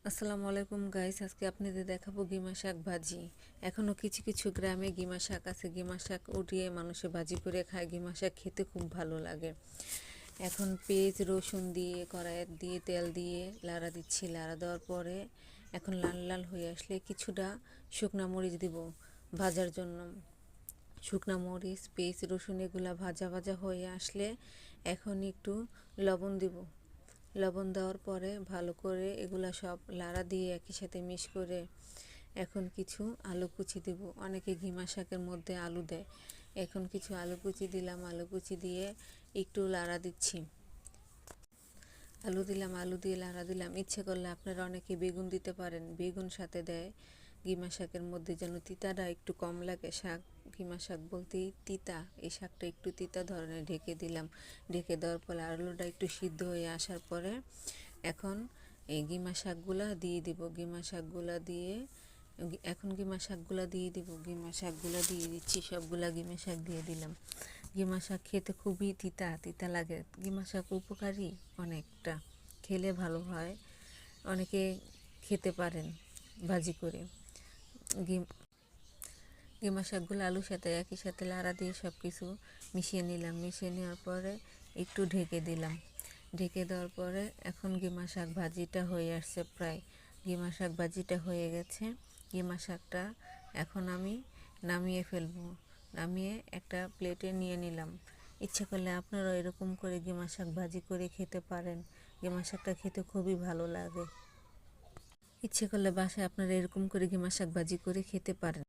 আসসালামু আলাইকুম গাইস, আজকে আপনাদের দেখাবো গিমা শাক ভাজি। এখনও কিছু কিছু গ্রামে গিমা শাক আছে, গিমা শাক উঠিয়ে মানুষে ভাজি করে খায়। গিমা শাক খেতে খুব ভালো লাগে। এখন পেঁয়াজ রসুন দিয়ে কড়াইয়ে দিয়ে তেল দিয়ে লাড়া দিচ্ছি। লাড়া দেওয়ার পরে এখন লাল লাল হয়ে আসলে কিছুটা শুকনা মরিচ দিব ভাজার জন্য। শুকনা মরিচ পেঁয়াজ রসুন এগুলা ভাজা ভাজা হয়ে আসলে এখন একটু লবণ দিব। লবণ দেওয়ার পরে ভালো করে এগুলা সব লাড়া দিয়ে একই সাথে মিশ করে এখন কিছু আলু কুচি দেব। অনেকে ঘিমা শাকের মধ্যে আলু দেয়, এখন কিছু আলু কুচি দিলাম। আলু কুচি দিয়ে একটু লাড়া দিচ্ছি। আলু দিলাম, আলু দিয়ে লাড়া দিলাম। ইচ্ছে করলে আপনারা অনেকে বেগুন দিতে পারেন, বেগুন সাথে দেয়। গিমা শাকের মধ্যে যেন তিতাটা একটু কম লাগে। শাক গিমা শাক বলতেই তিতা, এই শাকটা একটু তিতা ধরনের। ঢেকে দিলাম। ঢেকে দেওয়ার পরে আলুটা একটু সিদ্ধ হয়ে আসার পরে এখন এই গিমা শাকগুলা দিয়ে দিব। গিমা শাকগুলা দিয়ে এখন গিমা শাকগুলা দিয়ে দিব। গিমা শাকগুলা দিয়ে দিচ্ছি, সবগুলা গিমা শাক দিয়ে দিলাম। গিমা শাক খেতে খুবই তিতা তিতা লাগে। গিমা শাক উপকারী অনেকটা, খেলে ভালো হয়। অনেকে খেতে পারেন ভাজি করে। গিমা শাকগুলো আলুর সাথে একই সাথে লাড়া দিয়ে সব কিছু মিশিয়ে নিলাম। মিশিয়ে নেওয়ার পরে একটু ঢেকে দিলাম। ঢেকে দেওয়ার পরে এখন গিমা শাক ভাজিটা হয়ে আসছে প্রায়। গিমা শাক ভাজিটা হয়ে গেছে। গিমা শাকটা এখন আমি নামিয়ে ফেলবো। নামিয়ে একটা প্লেটে নিয়ে নিলাম। ইচ্ছে করলে আপনারা এরকম করে গিমা শাক ভাজি করে খেতে পারেন। গিমা শাকটা খেতে খুবই ভালো লাগে। ইচ্ছে করলে বাসায় আপনারা এরকম করে গিমা শাক ভাজি করে খেতে পারেন।